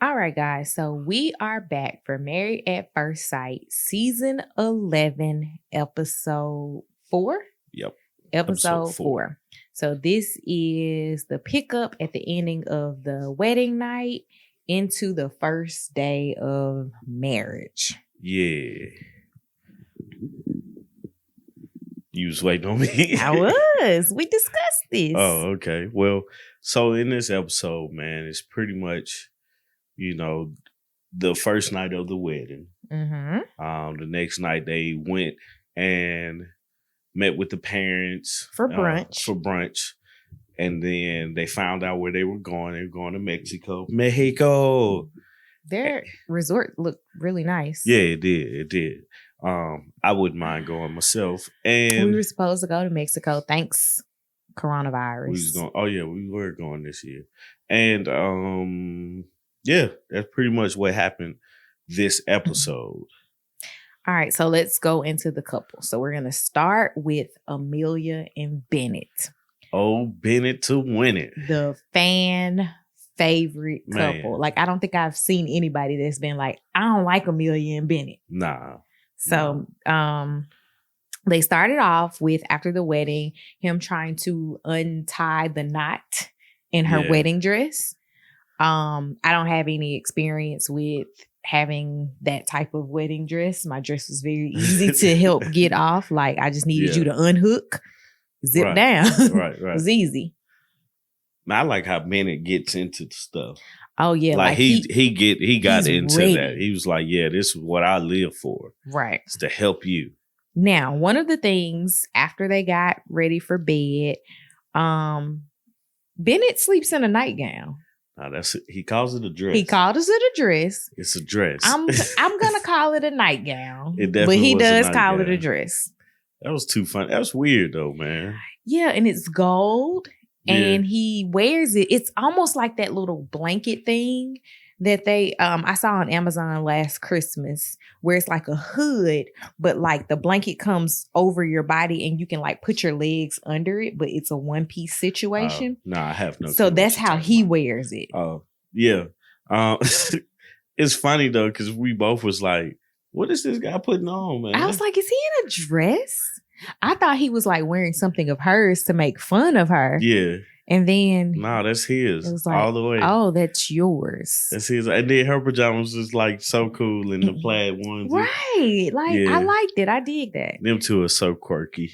All right, guys. So we are back for Married at First Sight, season 11, episode 4. Yep. Episode 4. So this is the pickup at the ending of the wedding night into the first day of marriage. Yeah. You was waiting on me. I was. We discussed this. Oh, okay. Well, so in this episode, man, it's pretty much, the first night of the wedding. Mm-hmm. The next night they went and met with the parents for brunch. And then they found out where they were going. They were going to Mexico. Their resort looked really nice. Yeah, it did. I wouldn't mind going myself. And we were supposed to go to Mexico. Thanks, coronavirus. We were going this year. And that's pretty much what happened this episode. All right, so let's go into the couple. So we're going to start with Amelia and Bennett. Oh, Bennett to win it. The fan favorite couple. Like, I don't think I've seen anybody that's been like, I don't like Amelia and Bennett. Nah. So they started off with, after the wedding, him trying to untie the knot in her wedding dress. I don't have any experience with having that type of wedding dress. My dress was very easy to help get off. Like, I just needed you to unhook, zip down. Right. It was easy. I like how Bennett gets into the stuff. Oh yeah, like he got into ready. That. He was like, "Yeah, this is what I live for. Right, it's to help you." Now, one of the things after they got ready for bed, Bennett sleeps in a nightgown. He calls it a dress. He called it a dress. It's a dress. I'm gonna call it a nightgown. It definitely but he was does call it a dress. That was too funny. That was weird though, man. Yeah, and it's gold. And he wears it. It's almost like that little blanket thing that they I saw on Amazon last Christmas, where it's like a hood, but like the blanket comes over your body and you can like put your legs under it, but it's a one-piece situation. No, I have no. So that's how he wears it. Oh, yeah. It's funny though, because we both was like, what is this guy putting on, man? I was like, is he in a dress? I thought he was like wearing something of hers to make fun of her. Yeah. And then that's his. It was like, all the way. Oh, that's yours. That's his. And then her pajamas was like so cool in the plaid onesie. Right. Like I liked it. I dig that. Them two are so quirky.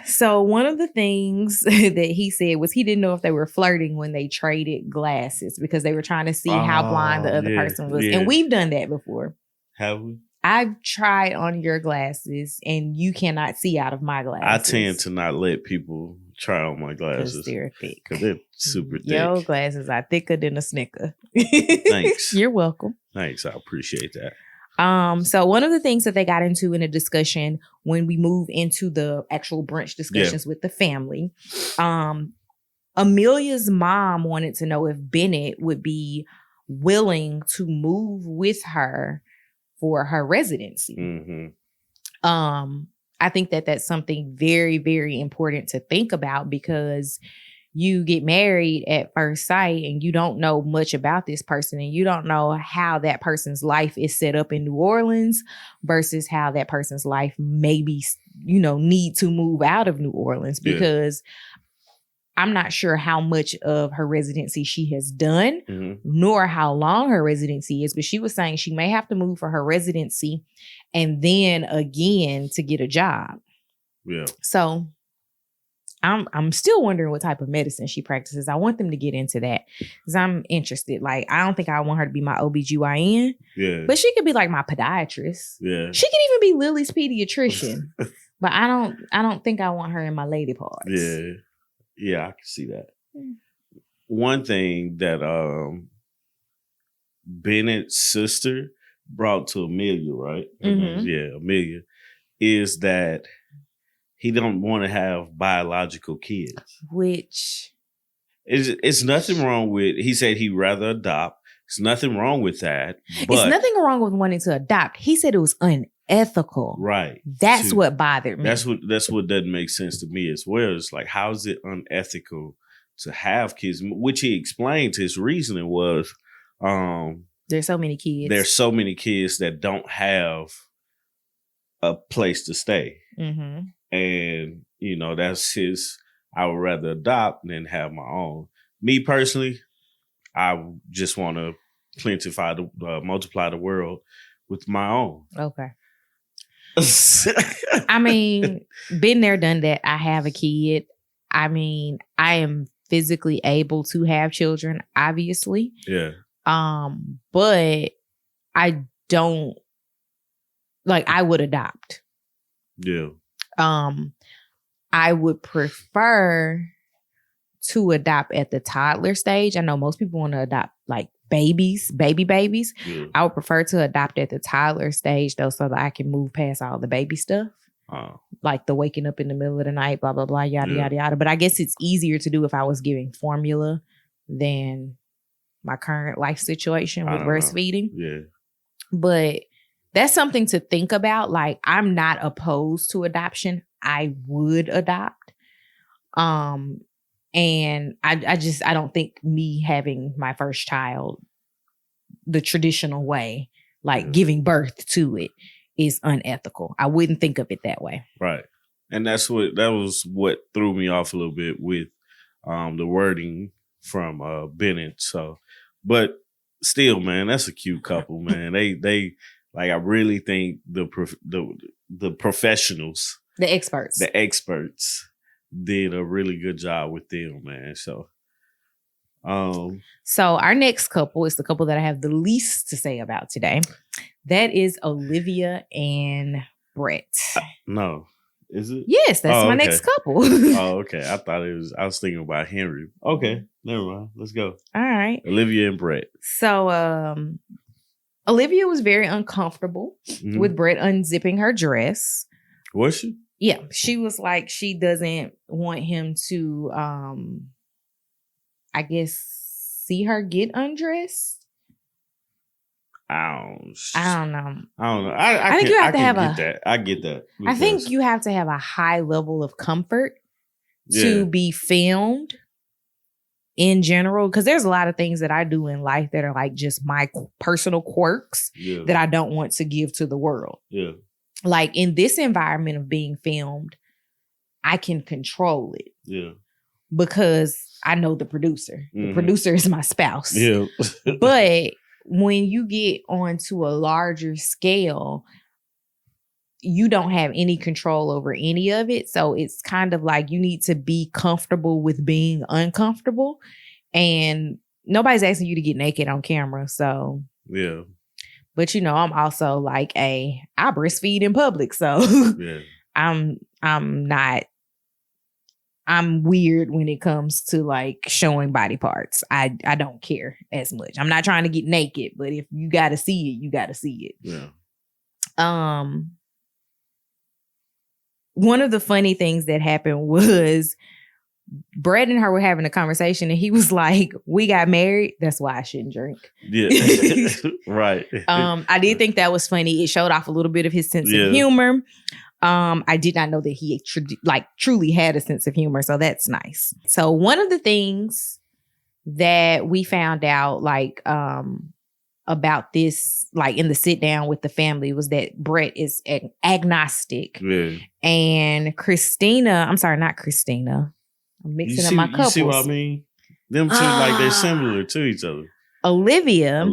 So one of the things that he said was he didn't know if they were flirting when they traded glasses because they were trying to see how blind the other person was. And we've done that before. Have we? I've tried on your glasses and you cannot see out of my glasses. I tend to not let people try on my glasses. Because they're thick. Because they're super thick. Your glasses are thicker than a Snicker. Thanks. You're welcome. Thanks. I appreciate that. So one of the things that they got into in a discussion when we move into the actual brunch discussions with the family, Amelia's mom wanted to know if Bennett would be willing to move with her for her residency. Mm-hmm. I think that that's something very, very important to think about because you get married at first sight and you don't know much about this person and you don't know how that person's life is set up in New Orleans versus how that person's life maybe, need to move out of New Orleans because I'm not sure how much of her residency she has done, nor how long her residency is, but she was saying she may have to move for her residency and then again to get a job. Yeah. So I'm still wondering what type of medicine she practices. I want them to get into that because I'm interested. Like, I don't think I want her to be my OBGYN. Yeah. But she could be like my podiatrist. Yeah. She could even be Lily's pediatrician. But I don't think I want her in my lady parts. Yeah. Yeah, I can see that. One thing that Bennett's sister brought to Amelia, right? Mm-hmm. Yeah, Amelia, is that he don't want to have biological kids. Which it's nothing wrong with. He said he'd rather adopt. There's nothing wrong with that. But it's nothing wrong with wanting to adopt. He said it was unethical. Right. That's what bothered me. That's what doesn't make sense to me as well. It's like, how is it unethical to have kids? Which he explained his reasoning was There's so many kids. There's so many kids that don't have a place to stay. Mm-hmm. And, that's his, I would rather adopt than have my own. Me personally, I just want to multiply the world with my own. Okay. I mean, been there, done that. I have a kid. I mean, I am physically able to have children, obviously. Yeah. But I don't I would adopt. Yeah. I would prefer to adopt at the toddler stage. I know most people want to adopt baby babies. Yeah. I would prefer to adopt at the toddler stage though, so that I can move past all the baby stuff. Like the waking up in the middle of the night, blah, blah, blah, yada, yada, yada. But I guess it's easier to do if I was giving formula than my current life situation with breastfeeding. Yeah. But that's something to think about. I'm not opposed to adoption. I would adopt. And I don't think me having my first child the traditional way, giving birth to it, is unethical. I wouldn't think of it that way. Right. And that was what threw me off a little bit with the wording from Bennett. So, but still, man, that's a cute couple, man. They I really think the professionals, the experts did a really good job with them, man. So our next couple is the couple that I have the least to say about today. That is Olivia and Brett. No, is it? Yes, that's my next couple. Oh, okay. I was thinking about Henry. Okay, never mind. Let's go. All right. Olivia and Brett. So Olivia was very uncomfortable with Brett unzipping her dress. Was she? Yeah, she was she doesn't want him to, I guess, see her get undressed. I don't know. I think you have to have I get that. I think you have to have a high level of comfort to be filmed in general, because there's a lot of things that I do in life that are just my personal quirks that I don't want to give to the world. Yeah. In this environment of being filmed, I can control it. Yeah. Because I know the producer. The producer is my spouse. Yeah. But when you get onto a larger scale, you don't have any control over any of it. So it's kind of you need to be comfortable with being uncomfortable. And nobody's asking you to get naked on camera. So yeah. But I'm also I breastfeed in public. So yeah. I'm weird when it comes to showing body parts. I don't care as much. I'm not trying to get naked, but if you got to see it, you got to see it. Yeah. One of the funny things that happened was Brett and her were having a conversation and he was like, we got married. That's why I shouldn't drink. Yeah. Right. I did think that was funny. It showed off a little bit of his sense of humor. I did not know that he truly had a sense of humor. So that's nice. So one of the things that we found out about this, in the sit down with the family, was that Brett is agnostic. Yeah. And not Christina. I'm mixing up my couples. You see what I mean? Them two, they're similar to each other. Olivia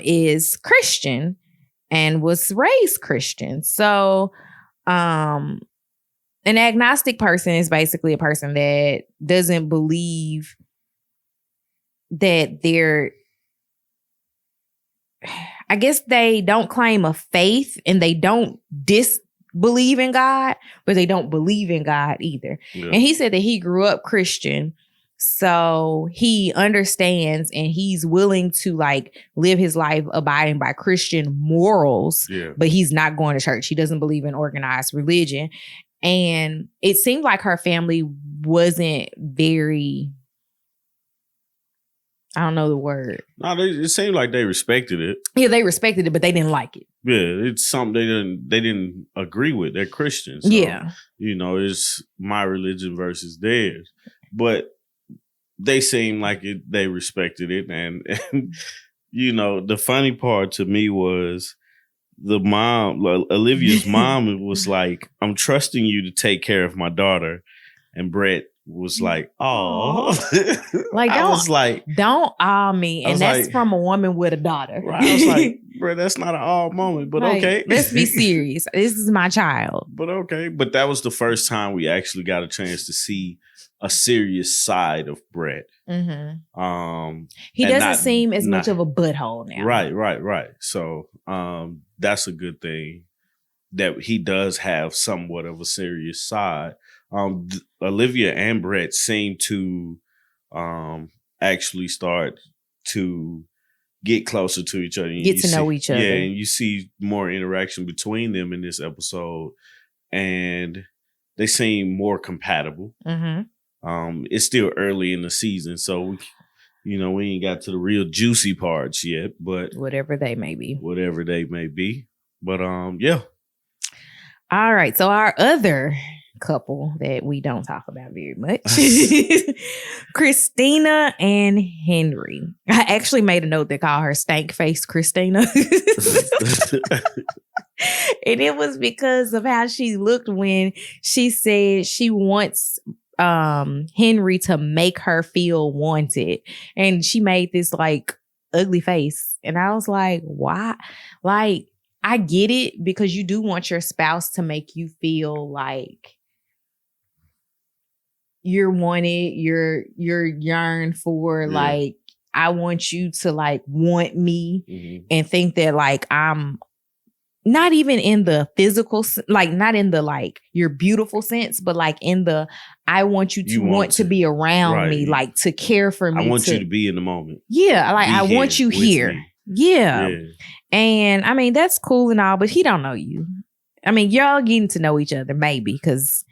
is Christian and was raised Christian. So an agnostic person is basically a person that doesn't believe that I guess they don't claim a faith and they don't disbelieve in God, but they don't believe in God either. Yeah. And he said that he grew up Christian. So he understands and he's willing to live his life abiding by Christian morals, but he's not going to church. He doesn't believe in organized religion. And it seemed like her family wasn't very, I don't know the word. No, it seemed like they respected it. Yeah, they respected it, but they didn't like it. Yeah, it's something they didn't agree with. They're Christians. So, it's my religion versus theirs. But they seemed like they respected it. And, you know, the funny part to me was the mom, Olivia's mom was like, I'm trusting you to take care of my daughter. And Brett was like, oh. Like, I was like, don't awe me. And that's like, from a woman with a daughter. Right. I was like, bro, that's not an awe moment, but like, okay. Let's be serious. This is my child. But okay. But that was the first time we actually got a chance to see a serious side of Brett. Mm-hmm. He doesn't seem as much of a butthole now. Right. So that's a good thing that he does have somewhat of a serious side. Olivia and Brett seem to actually start to get closer to each other. Get to know each other. Yeah, and you see more interaction between them in this episode. And they seem more compatible. Mm-hmm. It's still early in the season, so we ain't got to the real juicy parts yet. But whatever they may be. But yeah. All right. So our other couple that we don't talk about very much, Christina and Henry. I actually made a note that called her stank face Christina. And it was because of how she looked when she said she wants Henry to make her feel wanted. And she made this like ugly face. And I was like, why? Like, I get it because you do want your spouse to make you feel like you're wanted, you're yearned for, like, I want you to like want me and think that like I'm not even in the physical, like not in the like you're beautiful sense, but like in the I want you to want to be around me, like to care for me. I want you to be in the moment. Yeah, like I want you here. Yeah. And I mean, that's cool and all, but he don't know you. I mean, y'all getting to know each other maybe because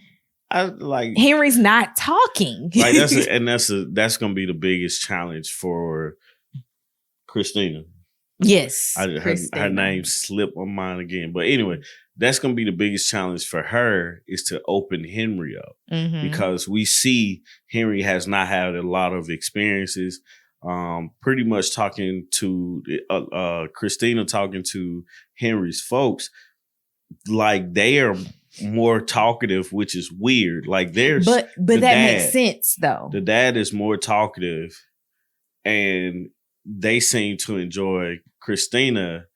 Henry's not talking. Like that's gonna be the biggest challenge for Christina. Yes. Her name slipped my mind again. But anyway, that's gonna be the biggest challenge for her is to open Henry up. Because we see Henry has not had a lot of experiences. Pretty much talking to Christina talking to Henry's folks, like they are more talkative, which is weird. Like there's but that makes sense though. The dad is more talkative, and they seem to enjoy Christina.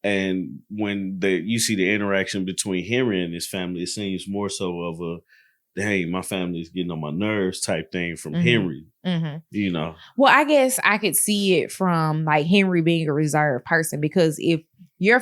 And when you see the interaction between Henry and his family, it seems more so of a, hey, my family's getting on my nerves type thing from Henry. You know. Well, I guess I could see it from like Henry being a reserved person, because if you're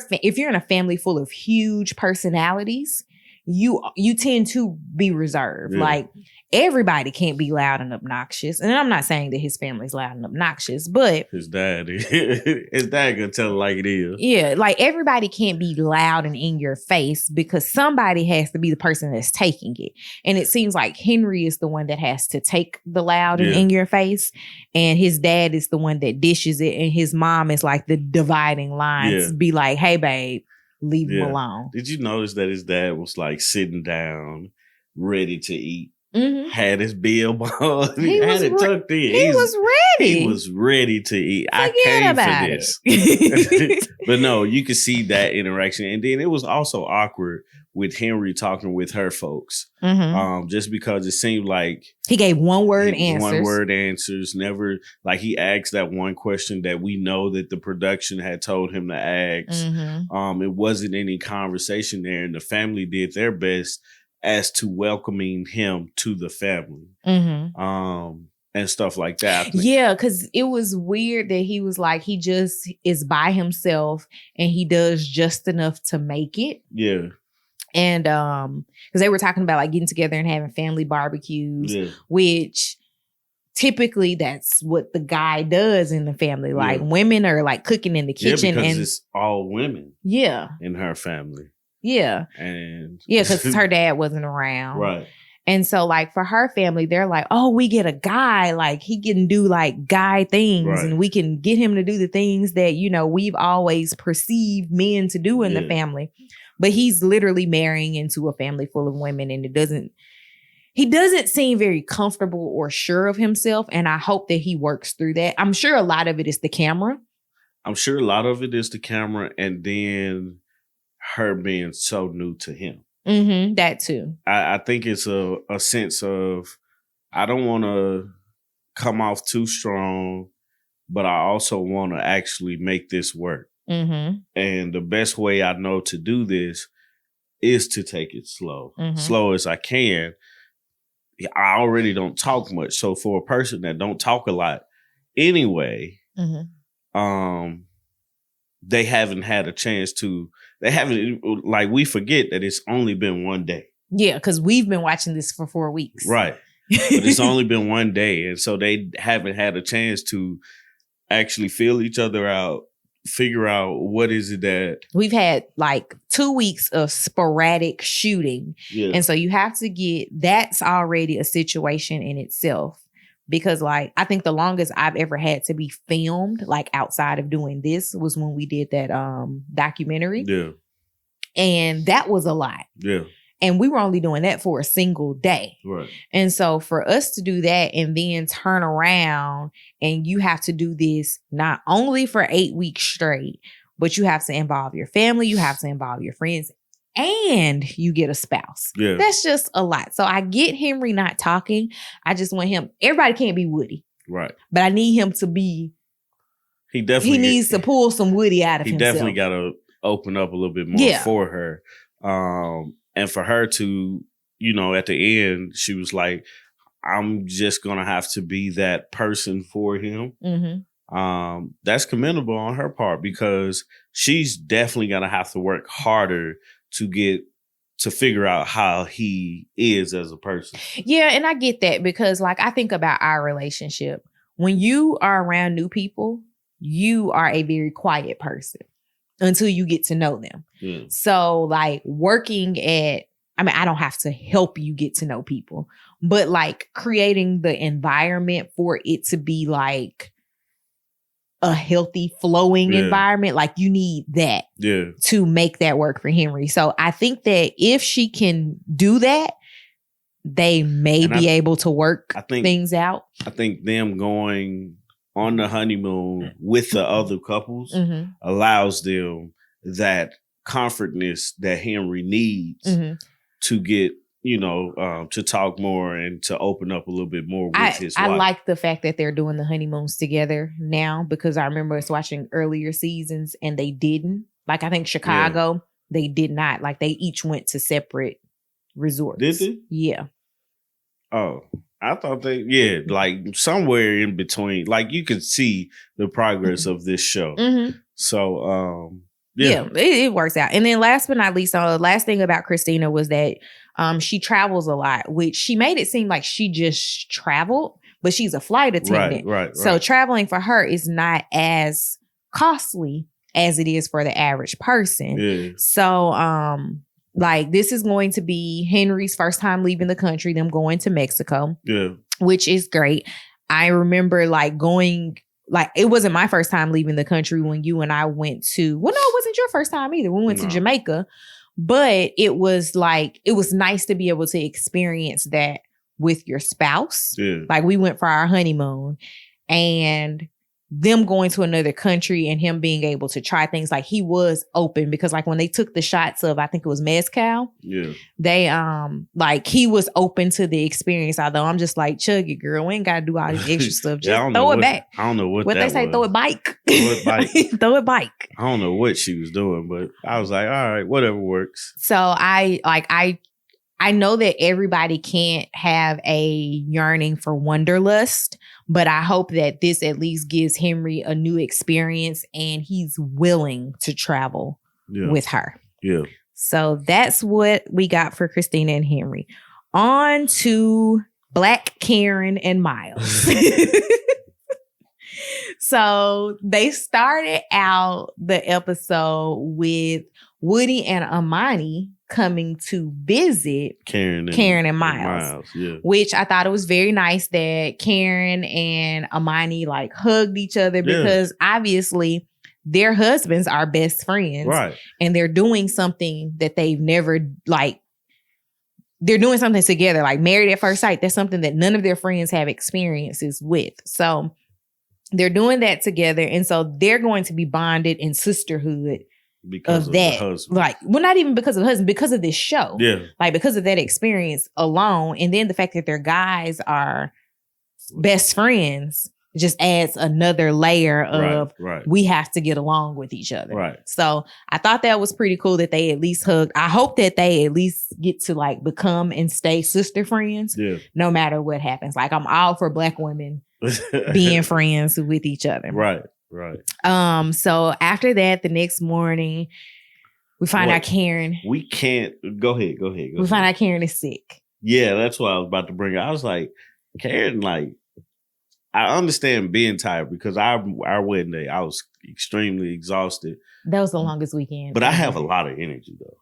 in a family full of huge personalities, you tend to be reserved. Like everybody can't be loud and obnoxious. And I'm not saying that his family's loud and obnoxious, but his dad gonna tell it like it is. Yeah, like everybody can't be loud and in your face because somebody has to be the person that's taking it. And it seems like Henry is the one that has to take the loud and in your face, and his dad is the one that dishes it, and his mom is like the dividing lines. Be like, hey babe, leave him alone. Did you notice that his dad was like sitting down, ready to eat? Had his bill ball. He had it tucked in. He was ready. He was ready to eat. I came for this. But no, you could see that interaction. And then it was also awkward with Henry talking with her folks. Just because it seemed like he gave one word answers. Never, like he asked that one question that we know that the production had told him to ask. It wasn't any conversation there, and the family did their best as to welcoming him to the family. And stuff like that. Yeah, because it was weird that he was like, he just is by himself and he does just enough to make it. Yeah. And because they were talking about like getting together and having family barbecues, which typically that's what the guy does in the family. Like women are like cooking in the kitchen. Because it's all women. Yeah. In her family. Yeah. And because her dad wasn't around. Right. And so like for her family, they're like, oh, we get a guy, like he can do like guy things and we can get him to do the things that, you know, we've always perceived men to do in the family. But he's literally marrying into a family full of women, and he doesn't seem very comfortable or sure of himself. And I hope that he works through that. I'm sure a lot of it is the camera. I'm sure a lot of it is the camera, and then her being so new to him. Mm-hmm, that too. I think it's a sense of, I don't want to come off too strong, but I also want to actually make this work. Mm-hmm. And the best way I know to do this is to take it slow, slow as I can. I already don't talk much. So for a person that don't talk a lot anyway, they haven't had a chance to, like, we forget that it's only been one day. Yeah, because we've been watching this for 4 weeks. Right. But it's only been one day. And so they haven't had a chance to actually feel each other out, figure out what is it that... We've had like 2 weeks of sporadic shooting. Yeah. And so you have to get, that's already a situation in itself. Because like, I think the longest I've ever had to be filmed, like outside of doing this, was when we did that documentary. Yeah. And that was a lot. Yeah. And we were only doing that for a single day. Right. And so for us to do that and then turn around and you have to do this not only for 8 weeks straight, but you have to involve your family, you have to involve your friends, and you get a spouse. Yeah. That's just a lot. So I get Henry not talking. I just want him, everybody can't be Woody. Right. But I need him to be, he needs to pull some Woody out of himself. He definitely got to open up a little bit more for her. And for her to, you know, at the end, she was like, I'm just going to have to be that person for him. Mm-hmm. That's commendable on her part, because she's definitely going to have to work harder to figure out how he is as a person. Yeah, and I get that, because like I think about our relationship. When you are around new people, you are a very quiet person until you get to know them. Yeah. So like I don't have to help you get to know people, but like creating the environment for it to be like a healthy, flowing environment. Like you need that to make that work for Henry. So I think that if she can do that, they may be able to work things out. I think them going on the honeymoon with the other couples allows them that comfortness that Henry needs to get, you know, to talk more and to open up a little bit more with his wife. I like the fact that they're doing the honeymoons together now, because I remember us watching earlier seasons and they didn't. Like I think Chicago, they did not. Like they each went to separate resorts. Did they? Yeah. Oh, I thought like somewhere in between. Like you could see the progress of this show. So, it works out. And then last but not least, the last thing about Christina was that she travels a lot, which she made it seem like she just traveled, but she's a flight attendant. Right. So traveling for her is not as costly as it is for the average person. Yeah. So, like this is going to be Henry's first time leaving the country, them going to Mexico. Yeah. Which is great. I remember like going, like it wasn't my first time leaving the country when you and I went to, well, no, it wasn't your first time either. We went to Jamaica, but it was like, it was nice to be able to experience that with your spouse. Yeah. Like we went for our honeymoon and them going to another country and him being able to try things, like he was open, because like when they took the shots of, I think it was mezcal. Yeah. They, like he was open to the experience. Although I'm just like, chug it, girl. We ain't got to do all this extra stuff. Just throw it back. I don't know what they say. Throw it bike. Throw it bike. I don't know what she was doing, but I was like, all right, whatever works. So I know that everybody can't have a yearning for wanderlust, but I hope that this at least gives Henry a new experience and he's willing to travel with her. Yeah. So that's what we got for Christina and Henry. On to Black Karen and Miles. So they started out the episode with Woody and Amani coming to visit Karen and Miles, which I thought it was very nice that Karen and Amani like hugged each other, because obviously their husbands are best friends, right? And they're doing something that they've never they're doing something together, like married at first sight. That's something that none of their friends have experiences with. So they're doing that together. And so they're going to be bonded in sisterhood because of that. the husband. Like, well, not even because of the husband, because of this show. Yeah. Like, because of that experience alone. And then the fact that their guys are best friends just adds another layer of we have to get along with each other. Right. So I thought that was pretty cool that they at least hugged. I hope that they at least get to like become and stay sister friends no matter what happens. Like, I'm all for Black women being friends with each other. Right. So after that, the next morning, we find out Karen. We can't go ahead. We find out Karen is sick. Yeah, that's what I was about to bring up. I was like, Karen, like, I understand being tired because our wedding day, I was extremely exhausted. That was the longest weekend. But I have a lot of energy though.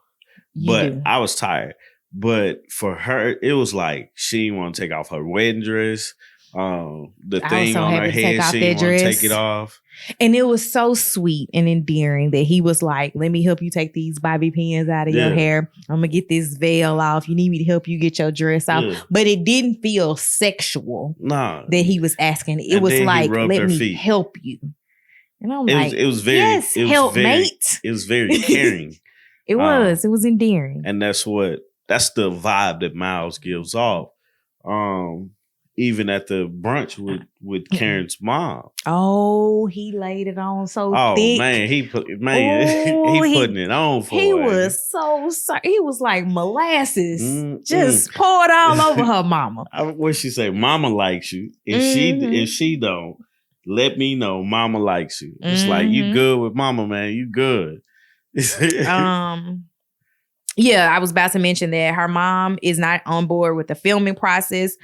But I was tired. But for her, it was like she didn't want to take off her wedding dress. The thing on her head, she didn't want to take it off. And it was so sweet and endearing that he was like, let me help you take these bobby pins out of your hair. I'm going to get this veil off. You need me to help you get your dress off. Yeah. But it didn't feel sexual that he was asking. It was like, let me help you. And I'm like, it was very, yes, helpmate. It was very caring. It was endearing. And that's the vibe that Miles gives off. Even at the brunch with Karen's mom. Oh, he laid it on so thick. Oh man, he putting it on for her. He was so sorry. He was like molasses, just poured all over her mama. What she say? Mama likes you. If she don't, let me know. Mama likes you. It's like, you good with mama, man. You good. Yeah, I was about to mention that her mom is not on board with the filming process.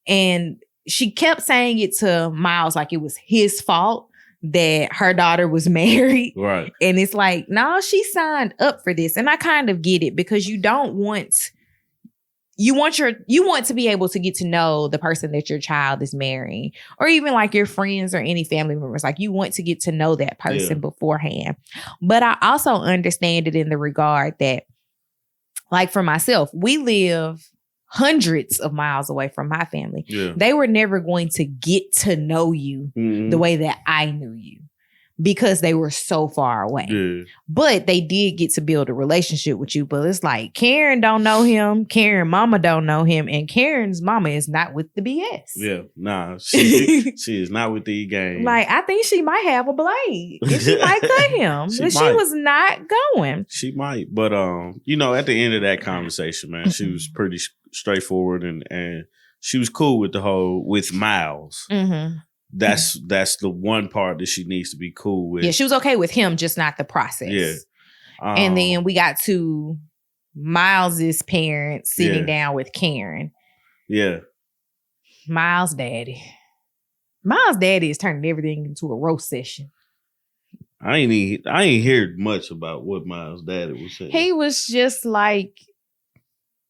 And she kept saying it to Miles like it was his fault that her daughter was married. Right. And it's like, no, she signed up for this. And I kind of get it because you want to be able to get to know the person that your child is marrying, or even like your friends or any family members. Like, you want to get to know that person beforehand. But I also understand it in the regard that, like, for myself, we live hundreds of miles away from my family. Yeah. They were never going to get to know you the way that I knew you because they were so far away. Yeah. But they did get to build a relationship with you. But it's like, Karen don't know him. Karen mama don't know him. And Karen's mama is not with the BS. Yeah, nah. She is not with the game. Like, I think she might have a blade. And she might cut him. She was not going. She might. But, at the end of that conversation, man, she was pretty straightforward and she was cool with Miles. Mm-hmm. That's the one part that she needs to be cool with. Yeah, she was okay with him, just not the process. Yeah. And then we got to Miles's parents sitting down with Karen. Yeah. Miles' daddy is turning everything into a roast session. I ain't heard much about what Miles' daddy was saying. He was just like,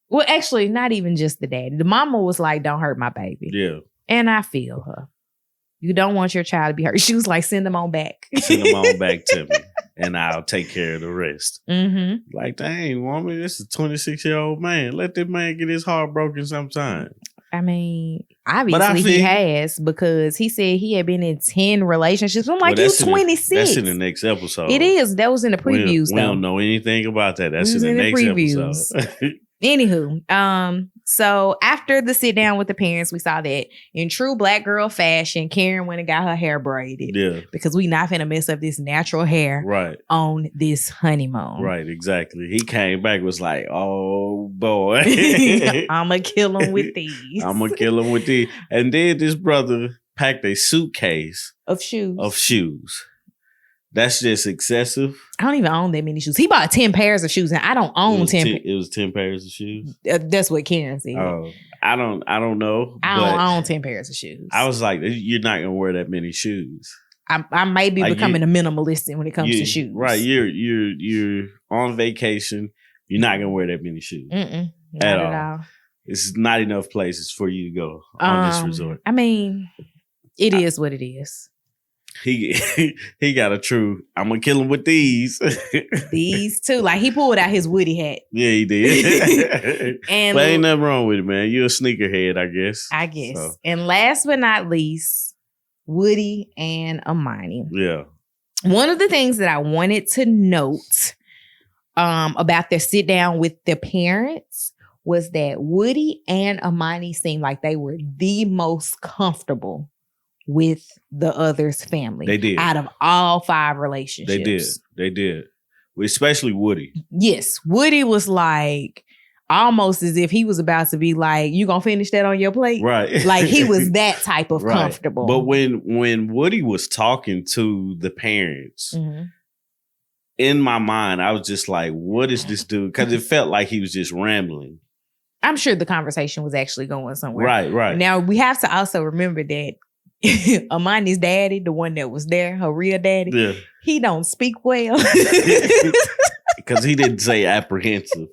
well, actually, not even just the daddy. The mama was like, don't hurt my baby. Yeah. And I feel her. You don't want your child to be hurt. She was like, send them on back. Send them on back to me, and I'll take care of the rest. Mm-hmm. Like, dang, woman, this is a 26-year-old man. Let that man get his heart broken sometime. I mean, obviously he has, because he said he had been in 10 relationships. I'm like, you 26. That's in the next episode. It is. That was in the previews, we don't know anything about that. That's in the next episode. Anywho, so after the sit down with the parents, we saw that in true Black girl fashion, Karen went and got her hair braided. Yeah. Because we not finna mess up this natural hair on this honeymoon. Right, exactly. He came back, was like, oh boy. I'ma kill him with these. And then this brother packed a suitcase of shoes. That's just excessive. I don't even own that many shoes. He bought 10 pairs of shoes, and I don't own 10. It was 10 pairs of shoes. That's what Karen said. Oh, I don't know. I don't own 10 pairs of shoes. I was like, you're not gonna wear that many shoes. I might be becoming a minimalist when it comes to shoes. Right, you're on vacation. You're not gonna wear that many shoes. Not at all. It's not enough places for you to go on this resort. I mean, it is what it is. he got a true, I'm gonna kill him with these. These two. Like, he pulled out his Woody hat. Yeah, he did. And but ain't nothing wrong with it, man. You're a sneakerhead, I guess. I guess. So. And last but not least, Woody and Amani. Yeah. One of the things that I wanted to note about their sit down with their parents was that Woody and Amani seemed like they were the most comfortable with the other's family. They did. Out of all 5 relationships. They did. Especially Woody. Yes. Woody was like, almost as if he was about to be like, you gonna finish that on your plate? Right. Like, he was that type of comfortable. But when Woody was talking to the parents, in my mind, I was just like, what is this dude? Because it felt like he was just rambling. I'm sure the conversation was actually going somewhere. Right. Now, we have to also remember that Amani's daddy, the one that was there, her real daddy, he don't speak well. Because he didn't say apprehensive.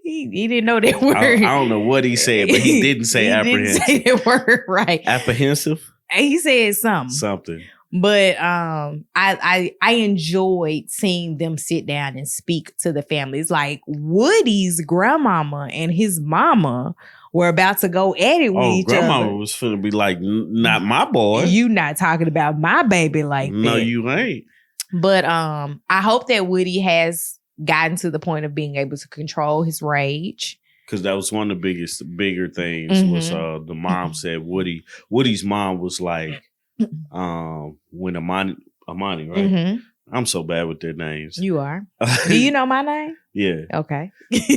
He didn't know that word. I don't know what he said, but he didn't say apprehensive. Didn't say that word right. Apprehensive? He said something. Something. But I enjoyed seeing them sit down and speak to the families. Like, Woody's grandmama and his mama were about to go at it with each other. Grandmama was finna be like, not my boy. You not talking about my baby like that. No, you ain't. But I hope that Woody has gotten to the point of being able to control his rage. Because that was one of the bigger things was the mom said Woody's mom was like, when Amani, right? I'm so bad with their names. You are. Do you know my name? Yeah. Okay.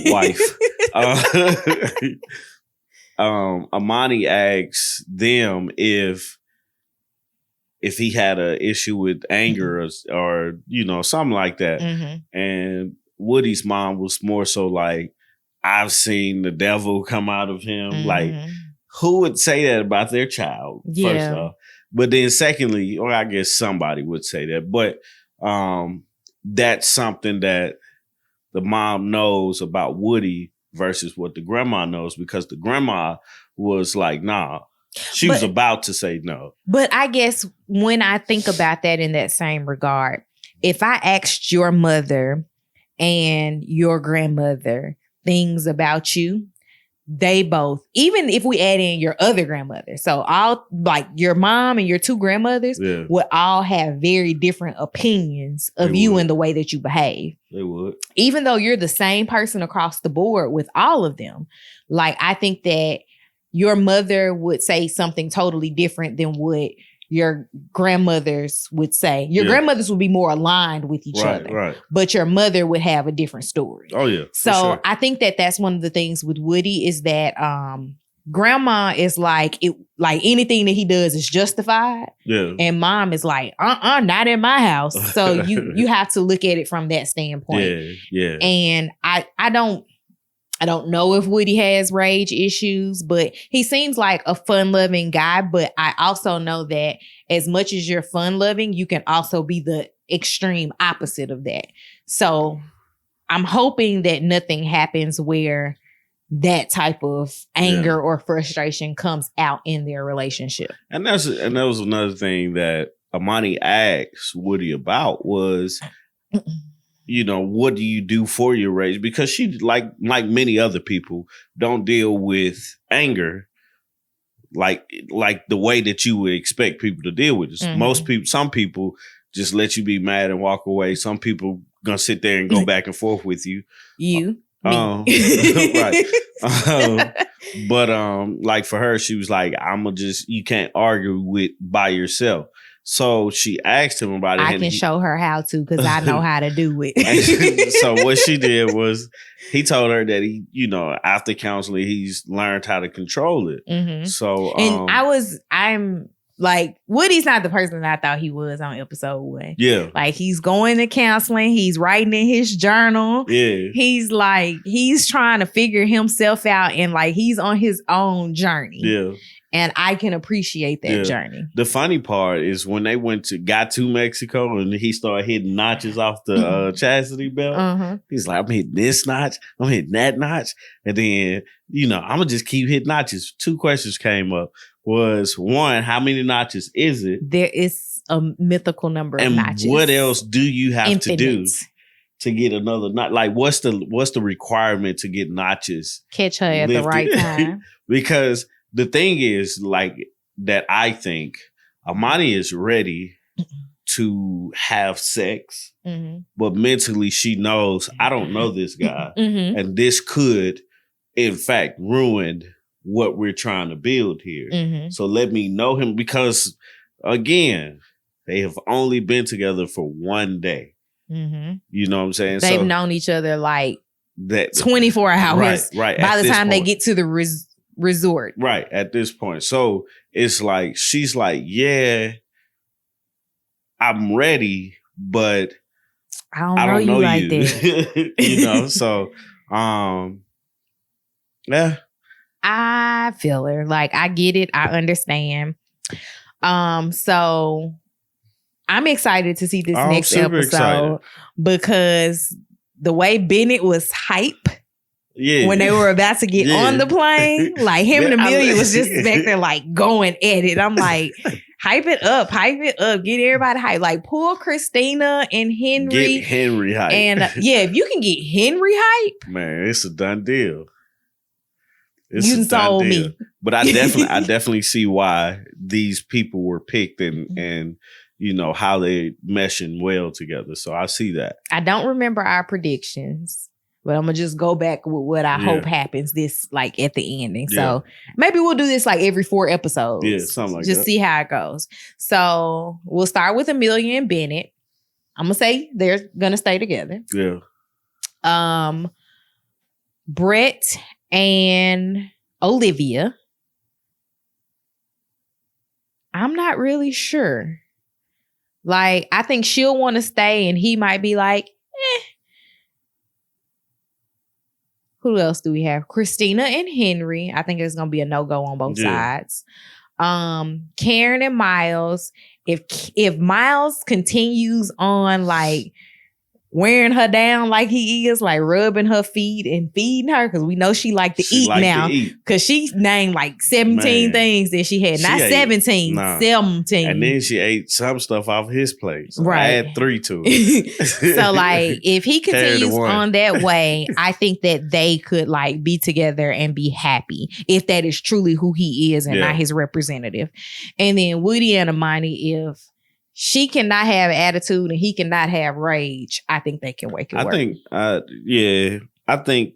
Wife. Amani asks them if he had an issue with anger or something like that. And Woody's mom was more so like, I've seen the devil come out of him. Like, who would say that about their child? Yeah. First off. But then secondly, or I guess somebody would say that, but that's something that the mom knows about Woody versus what the grandma knows, because the grandma was like, nah, she was about to say no. But I guess when I think about that in that same regard, if I asked your mother and your grandmother things about you, they both, even if we add in your other grandmother, so all like your mom and your 2 grandmothers would all have very different opinions of you and the way that you behave. They would. Even though you're the same person across the board with all of them. Like, I think that your mother would say something totally different than what your grandmothers would say. Your grandmothers would be more aligned with each other. Right. But your mother would have a different story. Oh, yeah. So I think that that's one of the things with Woody is that grandma is like, anything that he does is justified. Yeah. And mom is like, not in my house. So you have to look at it from that standpoint. Yeah. And I don't know if Woody has rage issues, but he seems like a fun-loving guy. But I also know that as much as you're fun-loving, you can also be the extreme opposite of that. So I'm hoping that nothing happens where that type of anger or frustration comes out in their relationship. And that was another thing that Amani asked Woody about was, what do you do for your rage? Because she, like many other people, don't deal with anger like the way that you would expect people to deal with it. Some people just let you be mad and walk away. Some people gonna sit there and go back and forth with you. Right. But like for her, she was like, you can't argue by yourself. So she asked him about it. I can show her how to, because I know how to do it. So what she did was he told her that he, after counseling, he's learned how to control it. So and I'm like, Woody's not the person that I thought he was on episode 1. Yeah. Like, he's going to counseling. He's writing in his journal. Yeah. He's trying to figure himself out, and like, he's on his own journey. Yeah. And I can appreciate that journey. The funny part is when they got to Mexico and he started hitting notches off the chastity belt. He's like, I'm hitting this notch. I'm hitting that notch. And then, I'm going to just keep hitting notches. 2 questions came up. was one, how many notches is it? There is a mythical number of notches. And what else do you have to do to get another notch? Like, what's the requirement to get notches? Catch her at the right time. Because the thing is, like, that I think Amani is ready to have sex, but mentally she knows, I don't know this guy. And this could, in fact, ruin what we're trying to build here. So let me know him, because, again, they have only been together for one day. You know what I'm saying? They've known each other like that 24 hours. Right. By the time they get to the resort. Right. At this point. So it's like, she's like, yeah, I'm ready, but I don't know you like that. You know, so yeah. I feel her. Like, I get it. I understand. So I'm excited to see this next episode because the way Bennett was hype when they were about to get on the plane, like him and Amelia was just back there like going at it. I'm like, hype it up, get everybody hype. Like, pull Christina and Henry. Get Henry hype. And if you can get Henry hype, man, it's a done deal. You told me. But I definitely see why these people were picked and you know how they meshing well together. So I see that. I don't remember our predictions, but I'm gonna just go back with what I hope happens this like at the ending. So maybe we'll do this like every 4 episodes. Yeah, something like just that. See how it goes. So we'll start with Amelia and Bennett. I'm gonna say they're gonna stay together. Yeah. Brett and Olivia. I'm not really sure. Like, I think she'll want to stay and he might be like, eh. Who else do we have? Christina and Henry. I think it's going to be a no-go on both sides. Karen and Miles. If Miles continues on like wearing her down like he is, like rubbing her feet and feeding her, because we know she like to eat now, because she named like 17 things that she had. Not 17, 17. And then she ate some stuff off his plate. So I had 3 to it. So like, if he continues on that way, I think that they could like be together and be happy, if that is truly who he is and not his representative. And then Woody and Amani, if she cannot have attitude and he cannot have rage, I think they can make it work. I think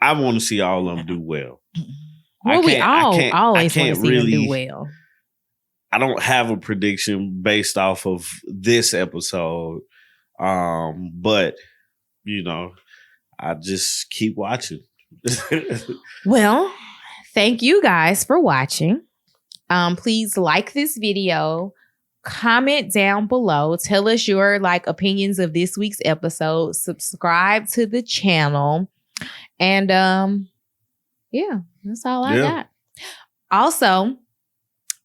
I want to see all of them do well. Well, we always want to see them do well. I don't have a prediction based off of this episode, but you know, I just keep watching. Well, thank you guys for watching. Please like this video. Comment down below. Tell us your like opinions of this week's episode. Subscribe to the channel. And that's all I got. Also,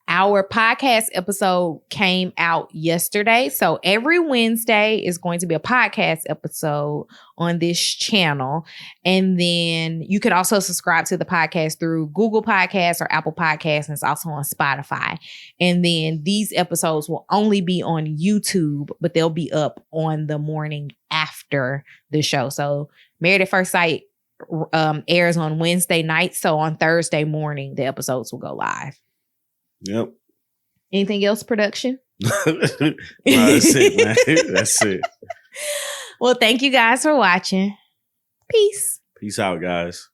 our podcast episode came out yesterday. So every Wednesday is going to be a podcast episode on this channel. And then you can also subscribe to the podcast through Google Podcasts or Apple Podcasts. And it's also on Spotify. And then these episodes will only be on YouTube, but they'll be up on the morning after the show. So Married at First Sight airs on Wednesday night. So on Thursday morning, the episodes will go live. Yep. Anything else, production? No, that's it, man. That's it. Well, thank you guys for watching. Peace. Peace out, guys.